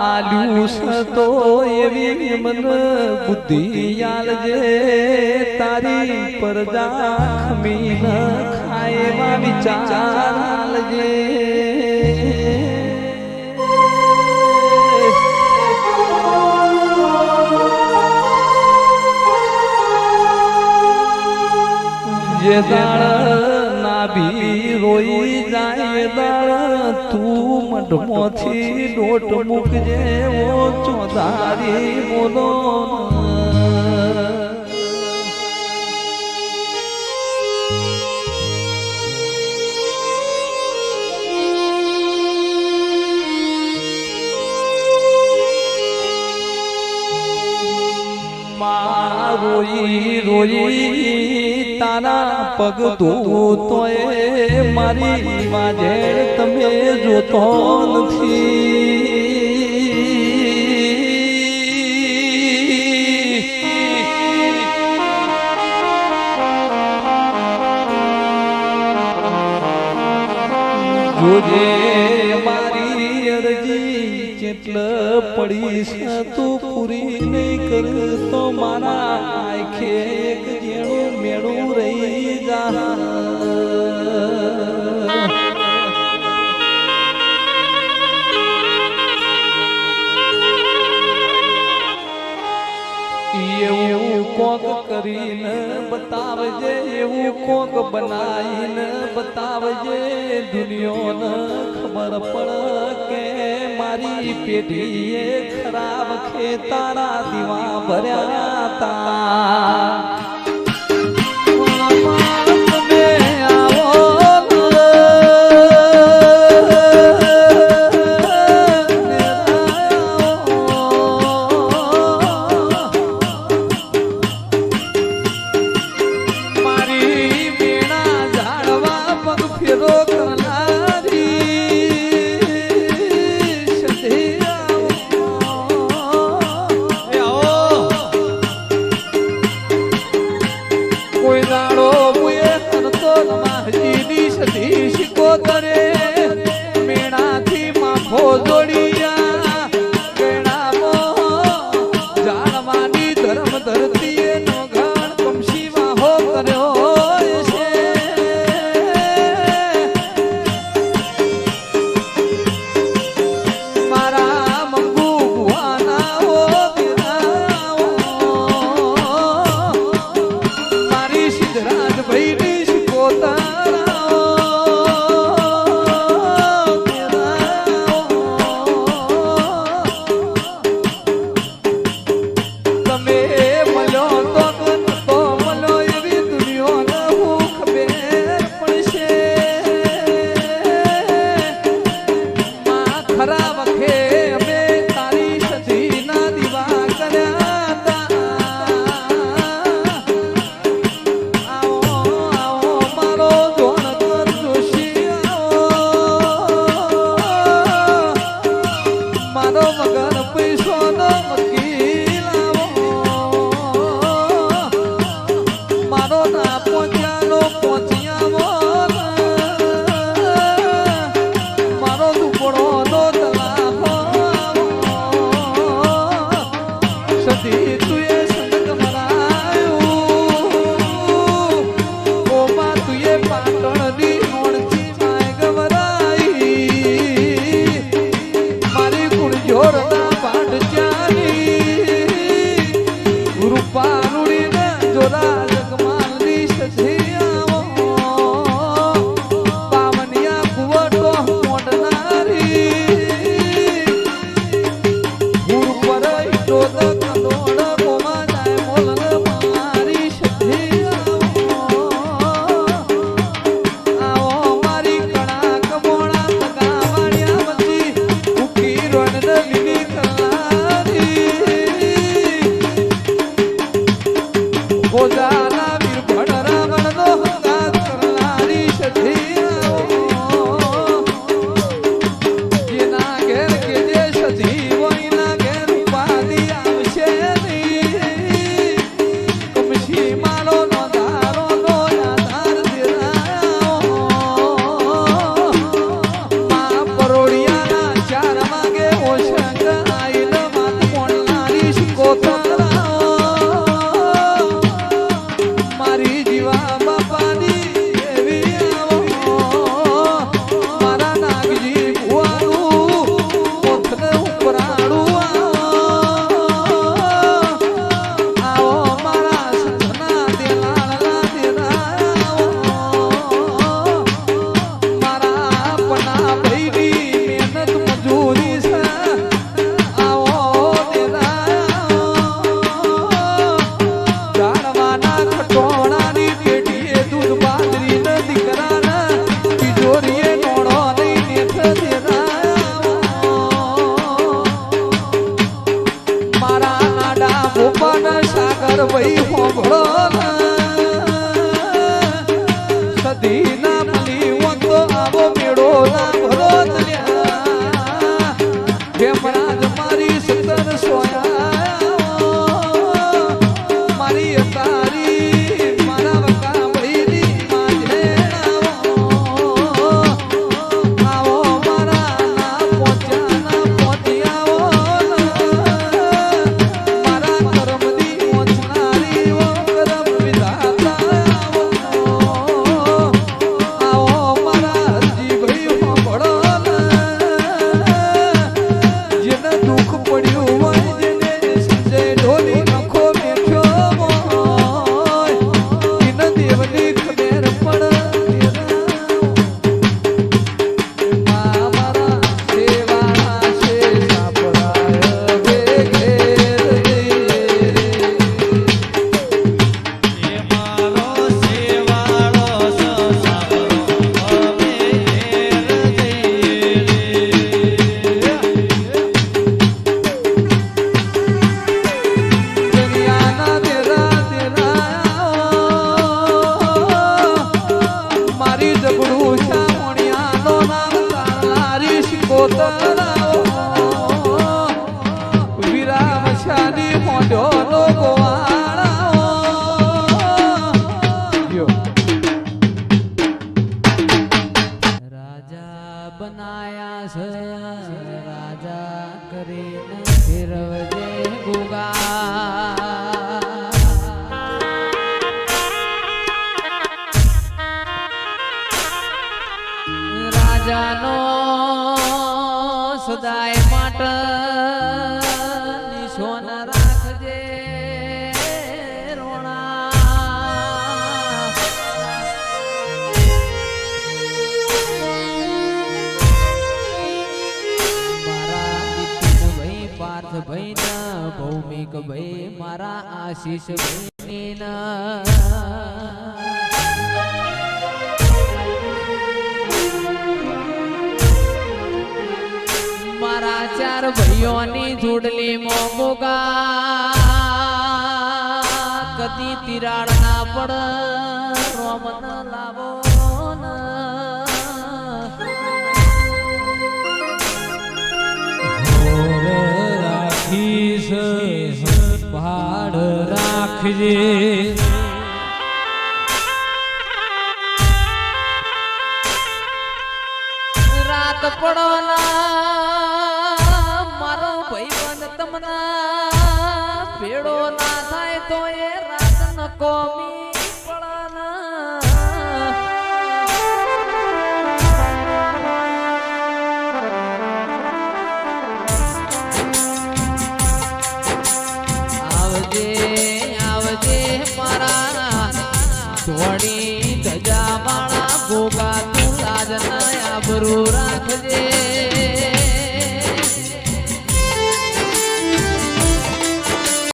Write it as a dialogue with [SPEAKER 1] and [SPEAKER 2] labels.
[SPEAKER 1] આલ્યું તો એવી મન બુદ્ધિ આલજે તારી પરજા ખમી ન ખાય એવા વિચાર આલજે જે દાળ નાભી રોઈ જાય દાળ તું મઢમાંથી લોટ મૂકજે ઓ ચોધારી બોલો રોઈ રોઈ તારા પગ ધોતોય મારી વાજે તમે જોતો નથી જોજે મારી અરજી જેટલ પડી છે તું પૂરી નહીં કરતો મારા આંખે એક જેણું મેળું રહી જા એવું કોક કરીને બતાવજે એવું કોક બનાવીને બતાવજે દુનિયાને ખબર પડ કે મારી પેઢીએ ખરાબ ખેતારા દીવા ભર્યા તા પાવનિયા કુવટો મોટનારી ચાર ભાઈ હોંભળો સદી ના મળી હો તો આવો મેળો ના ભરો હેમરાજ મારી સતર સોયા મારી તારી મારા વકા ભાઈની માથે આવો મારા ના પહોંચ્યા ના પહોંચી આવો મારા કરમની પહોંચનારી ઓ કરમ વિધાતા આવો મારા હરજી ભાઈ હોંભળો જેને દુઃખ પડ્યું હોય જેને સંજય ઢોલી નખો બેઠ્યો હોય એને દેવની ખબર પડે મારા સેવા છે સાપડાય ઘેર
[SPEAKER 2] એ મારો સેવાળો સાપરો અમે
[SPEAKER 1] દુનિયાના તેરા મારી જબડું શામણિયાનો નામ તારી શિકોતરાઓ વિરામ શાની મોઢોનો ગોવાળાઓ
[SPEAKER 3] રાજા બનાયા છે રાજા કરીને ફેરવજે ગુગા રાજાનો સદાય માટે નિશોન રાખજે રોણા મારા નીતિન ભાઈ પાર્થ ભાઈ ના ભૌમિક ભાઈ મારા આશીષ ભાઈ ના મારા ચાર ભાઈઓની જોડલી મોગોગા કદી તિરાડ ના પડ રોમન લાવો
[SPEAKER 2] રાખીશ ભાડ રાખજે
[SPEAKER 3] રાત પડવાના મારો ભાઈબંધ તમના ભેડો ના થાય તો એ રાત ન કોમી આવજે આવજે મારા ધોળી ધજા વાળા ગોગા તું લાજ ના આબરૂ રાખજે